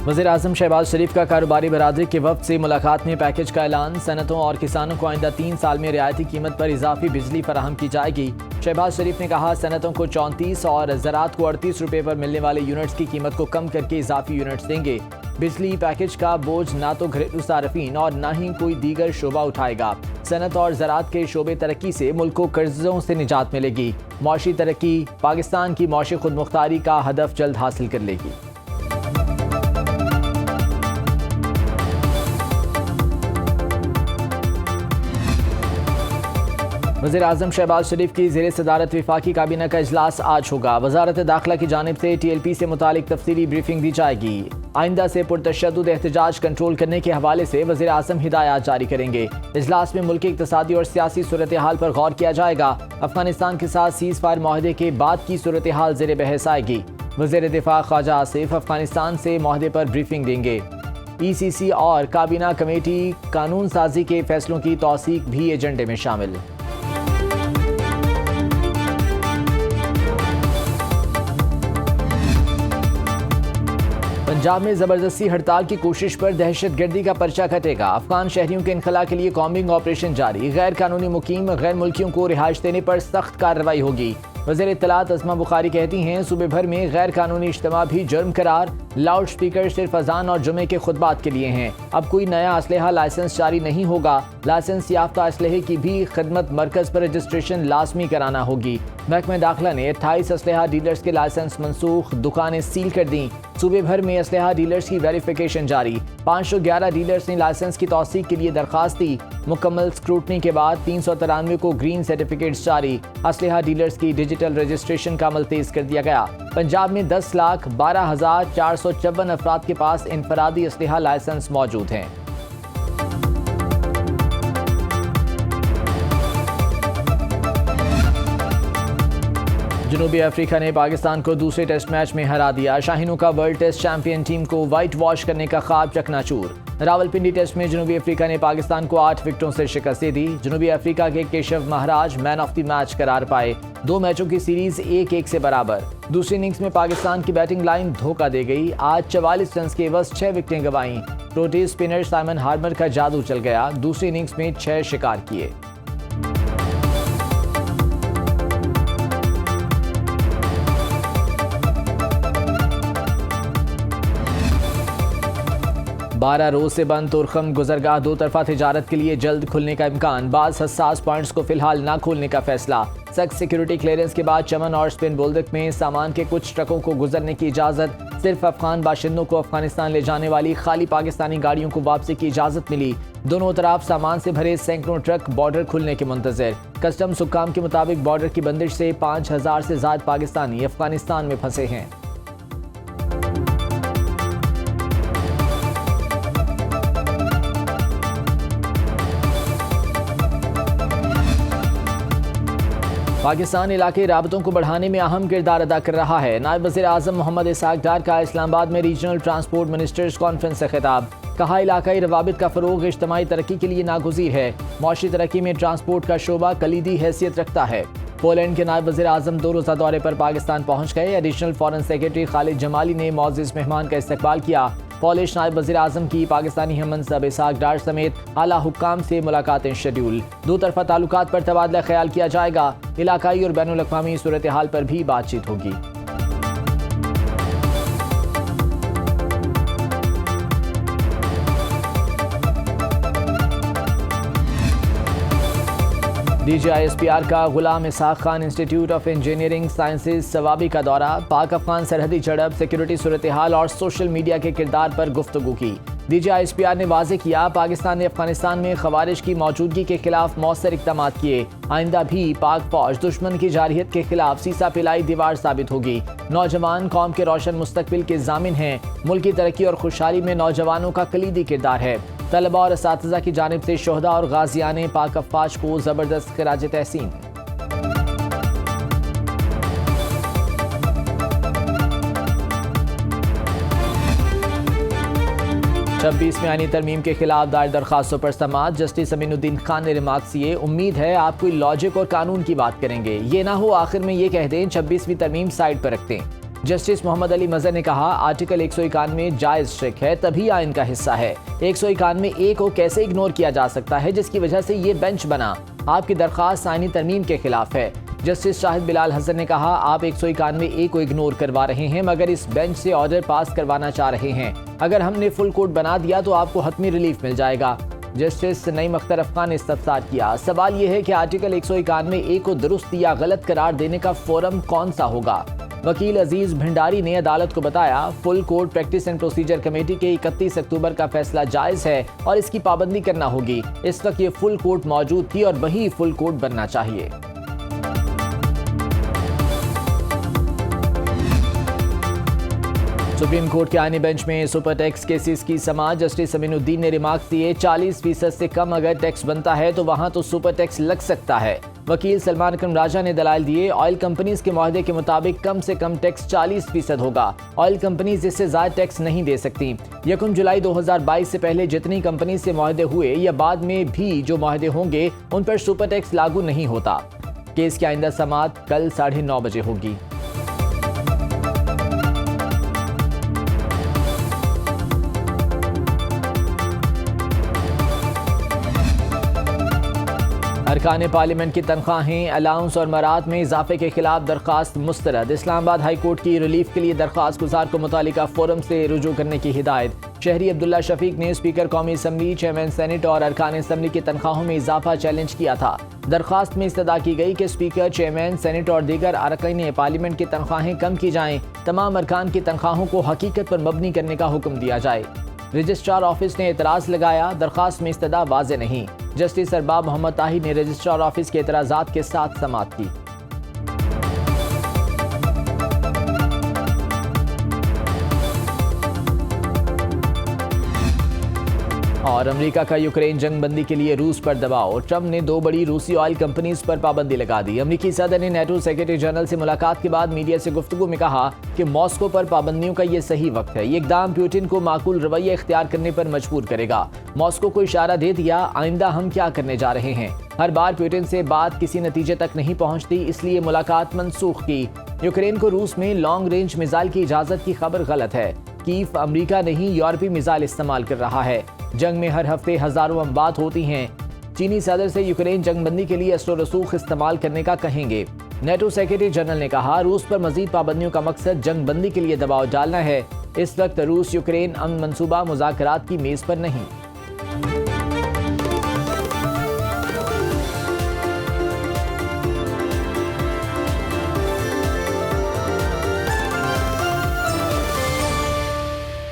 वज़ीर-ए-आज़म शहबाज शरीफ का कारोबारी बरादरी के वफ़द से मुलाकात में पैकेज का ऐलान। सनतों और किसानों को आइंदा 3 साल में रियायती कीमत पर इजाफी बिजली फराहम की जाएगी। शहबाज शरीफ ने कहा, सनतों को 34 और ज़राअत को 38 रुपये पर मिलने वाले यूनिट्स की कीमत को कम करके इजाफी यूनिट्स देंगे। बिजली पैकेज का बोझ ना तो घरेलू सार्फिन और ना ही कोई दीगर शोबा उठाएगा। सनत और ज़राअत के शोबे तरक्की से मुल्क को कर्जों से निजात मिलेगी। मौशी तरक्की पाकिस्तान की मौशी खुदमुख्तारी का हदफ जल्द हासिल कर लेगी। वज़ीर-ए-आज़म शहबाज शरीफ की ज़ेरे सदारत वफाकी काबीना का इजलास आज होगा। वज़ारत दाखिला की जानिब से TLP से मुतालिक तफसीली ब्रीफिंग दी जाएगी। आइंदा से पुरतशद्दुद एहतजाज कंट्रोल करने के हवाले से वज़ीर-ए-आज़म हिदायत जारी करेंगे। इजलास में मुल्क की इक़्तिसादी और सियासी सूरत हाल पर गौर किया जाएगा। अफगानिस्तान के साथ सीज़ फायर माहदे के बाद की सूरत हाल ज़ेरे बहस आएगी। वज़ीर दिफा ख्वाजा आसिफ अफगानिस्तान से माहदे पर ब्रीफिंग देंगे। ECC और काबीना कमेटी कानून साजी के फैसलों की तौसीक भी एजेंडे में शामिल। पंजाब में जबरदस्ती हड़ताल की कोशिश पर दहशतगर्दी का पर्चा कटेगा। अफगान शहरियों के इनखला के लिए कॉम्बिंग ऑपरेशन जारी। गैर कानूनी मुकीम गैर मुल्कियों को रिहाइश देने पर सख्त कार्रवाई होगी। वज़ीर इत्तलात अज़मा बुखारी कहती हैं, सूबे भर में गैर कानूनी इज्तिमा भी जुर्म करार। लाउड स्पीकर सिर्फ अजान और जुमे के खुतबात के लिए हैं। अब कोई नया असलहा लाइसेंस जारी नहीं होगा। लाइसेंस याफ्ता असलहे की भी खिदमत मरकज पर रजिस्ट्रेशन लाजमी कराना होगी। महकमा दाखिला ने 28 असलहा डीलर्स के लाइसेंस मनसूख, दुकानें सील कर दी। सूबे भर में असलहा डीलर्स की वेरिफिकेशन जारी। 511 डीलर्स ने लाइसेंस की तौसीक के लिए दरखास्त दी। मुकम्मल स्क्रूटनी के बाद 393 को ग्रीन सर्टिफिकेट्स जारी। असलहा डीलर्स की डिजिटल रजिस्ट्रेशन का अमल तेज कर दिया गया। पंजाब में 10,12,454 अफराद के पास इनफरादी असलहा लाइसेंस मौजूद हैं। जनूबी अफ्रीका ने पाकिस्तान को दूसरे टेस्ट मैच में हरा दिया। शाहीनों का वर्ल्ड टेस्ट चैंपियन टीम को वाइट वॉश करने का ख्वाब चकनाचूर। रावलपिंडी टेस्ट में जनूबी अफ्रीका ने पाकिस्तान को 8 विकेटों से शिकस्त दे दी। जनूबी अफ्रीका के Keshav Maharaj man of the match करार पाए। 2 मैचों की सीरीज 1-1 से बराबर। दूसरी इनिंग्स में पाकिस्तान की बैटिंग लाइन धोखा दे गई। आज 44 रन के एवज 6 विकेटें गंवाईं। प्रोटीज स्पिनर साइमन हार्बर का जादू चल गया। दूसरी इनिंग्स में 6 शिकार किए। बारह रोज से बंद तुरखम गुजरगाह 2 तरफा तिजारत के लिए जल्द खुलने का इम्कान। बाज़ हसास पॉइंट्स को फिलहाल ना खोलने का फैसला। सख्त सिक्योरिटी क्लियरेंस के बाद चमन और स्पिन बोल्दक में सामान के कुछ ट्रकों को गुजरने की इजाज़त। सिर्फ अफगान बाशिंदों को अफगानिस्तान ले जाने वाली खाली पाकिस्तानी गाड़ियों को वापसी की इजाज़त मिली। दोनों तरफ सामान से भरे सैकड़ों ट्रक बॉर्डर खुलने के मुंतज़िर। कस्टम्स हुक्काम के मुताबिक बॉर्डर की बंदिश से 5000 से ज़ायद पाकिस्तानी अफगानिस्तान में फंसे हैं। पाकिस्तान इलाके राबतों को बढ़ाने में अहम किरदार अदा कर रहा है। नायब वज़ीर-ए-आज़म मोहम्मद इसहाक डार का इस्लामाबाद में रीजनल ट्रांसपोर्ट मिनिस्टर्स कॉन्फ्रेंस से खिताब। कहा, इलाकाई रवाबित का फ़रोग़ इज्तिमाई तरक्की के लिए नागुज़ीर है। मौशी तरक्की में ट्रांसपोर्ट का शोबा कलीदी हैसियत रखता है। पोलैंड के नायब वज़ीर-ए-आज़म 2 रोज़ा दौरे पर पाकिस्तान पहुँच गए। Additional foreign secretary Khalid Jamali ने मौज़िज़ मेहमान का इस्तकबाल किया। पॉलिश नायब वज़ीर-ए-आज़म की पाकिस्तानी हममनसब इसहाक डार समेत आला हुक्काम से मुलाकातें शेड्यूल। 2 तरफा ताल्लुकात पर तबादला ख्याल किया जाएगा। इलाकाई और बैनुल अक़वामी सूरत हाल पर भी बातचीत होगी। DGISPR का Ghulam Ishaq Khan institute of engineering sciences Swabi का दौरा। पाक अफगान सरहदी झड़प, सिक्योरिटी सूरत हाल और सोशल मीडिया के किरदार पर गुफ्तगू की। DGISPR ने वाज़े किया, पाकिस्तान ने अफगानिस्तान में खवारिज की मौजूदगी के खिलाफ मौसर इक़दाम किए। आइंदा भी पाक फौज दुश्मन की जारहियत के खिलाफ सीसा पिलाई दीवार साबित होगी। नौजवान कौम के रोशन मुस्तकबिल के ज़ामिन हैं। मुल्क की तरक्की और खुशहाली में नौजवानों का कलीदी किरदार है। तलबा और असातिज़ा की जानिब से शोहदा और गाजियाने पाक अफवाज को ज़बरदस्त खिराज तहसीन। 26 में आईनी तरमीम के खिलाफ दायर दरखास्तों पर समाअत। जस्टिस अमीनुद्दीन खान ने रिमार्क्स किए, उम्मीद है आप कोई लॉजिक और कानून की बात करेंगे, ये ना हो आखिर में ये कह दें 26वीं तरमीम साइड पर रखते हैं। जस्टिस मोहम्मद अली मजहर ने कहा, आर्टिकल 191 जायज ट्रिक है, तभी आइन का हिस्सा है। 191 ए को कैसे इग्नोर किया जा सकता है, जिसकी वजह से ये बेंच बना। आपकी दरख्वास्त आईनी तरमीम के खिलाफ है। जस्टिस शाहिद बिलाल हसन ने कहा, आप 191 ए को इग्नोर करवा रहे हैं, मगर इस बेंच से ऑर्डर पास करवाना चाह रहे हैं। अगर हमने फुल कोर्ट बना दिया तो आपको हतमी रिलीफ मिल जाएगा। जस्टिस नईम अख्तर अफगान ने इस्तफसार किया, सवाल यह है कि आर्टिकल 191 ए को दुरुस्त या गलत करार देने का फोरम कौन सा होगा। वकील अजीज भंडारी ने अदालत को बताया, full court practice and procedure committee के 31 अक्टूबर का फैसला जायज है और इसकी पाबंदी करना होगी। इस वक्त ये फुल कोर्ट मौजूद थी और वही फुल कोर्ट बनना चाहिए। सुप्रीम कोर्ट के आईनी बेंच में सुपर टैक्स केसेस की समाअत। जस्टिस अमीनुद्दीन ने रिमार्क दिए, 40% से कम अगर टैक्स बनता है तो वहां तो सुपर टैक्स लग सकता है। वकील सलमान अकरम राजा ने दलाइल दिए, ऑयल कंपनीज के मुआहदे के मुताबिक कम से कम टैक्स 40% होगा। ऑयल कंपनीज इससे ज्यादा टैक्स नहीं दे सकती। 1 जुलाई 2022 से पहले जितनी कंपनी से मुआहदे हुए या बाद में भी जो मुआहदे होंगे उन पर सुपर टैक्स लागू नहीं होता। केस की आइंदा समाअत कल 9:30 बजे होगी। अरकान पार्लियामेंट की तनख्वाहें, अलाउंस और मरात में इजाफे के खिलाफ दरख्वास्त मुस्तरद। इस्लामाबाद हाई कोर्ट की रिलीफ के लिए दरख्वास्त गुजार को मुतालिका फोरम से रुजू करने की हिदायत। शहरी अब्दुल्ला शफीक ने स्पीकर कौमी असम्बली, चेयरमैन सेनेट और अरकान असम्बली की तनख्वाहों में इजाफा चैलेंज किया था। दरख्वास्त में इस्तदा की गई कि स्पीकर, चेयरमैन सेनेट और दीगर अरकान पार्लियामेंट की तनख्वाहें कम की जाएं। तमाम अरकान की तनख्वाहों को हकीकत पर मबनी करने का हुक्म दिया जाए। रजिस्ट्रार ऑफिस ने एतराज़ लगाया, दरख्वास्त में इस्तदा वाज़े नहीं। जस्टिस अरबाब मोहम्मद ताहिर ने रजिस्ट्रार ऑफिस के एतराज़ात के साथ समाअत की। और अमेरिका का यूक्रेन जंग बंदी के लिए रूस पर दबाव। ट्रंप ने 2 बड़ी रूसी ऑयल कंपनीज पर पाबंदी लगा दी। अमेरिकी सदर ने नेटो सेक्रेटरी जनरल से मुलाकात के बाद मीडिया से गुफ्तगू में कहा कि मॉस्को पर पाबंदियों का ये सही वक्त है। ये इकदाम पुतिन को माकूल रवैया इख्तियार करने पर मजबूर करेगा। मॉस्को को इशारा दे दिया, आइंदा हम क्या करने जा रहे हैं। हर बार पुतिन से बात किसी नतीजे तक नहीं पहुंचती, इसलिए मुलाकात मनसूख की। यूक्रेन को रूस में लॉन्ग रेंज मिसाइल की इजाजत की खबर गलत है। कीव अमेरिका नहीं यूरोपीय मिसाइल इस्तेमाल कर रहा है। जंग में हर हफ्ते हजारों अमवात होती हैं। चीनी सदर से यूक्रेन जंगबंदी के लिए असर रसूख इस्तेमाल करने का कहेंगे। नेटो सेक्रेटरी जनरल ने कहा, रूस पर मजीद पाबंदियों का मकसद जंगबंदी के लिए दबाव डालना है। इस वक्त रूस यूक्रेन अमन मंसूबा मुज़ाकरात की मेज पर नहीं।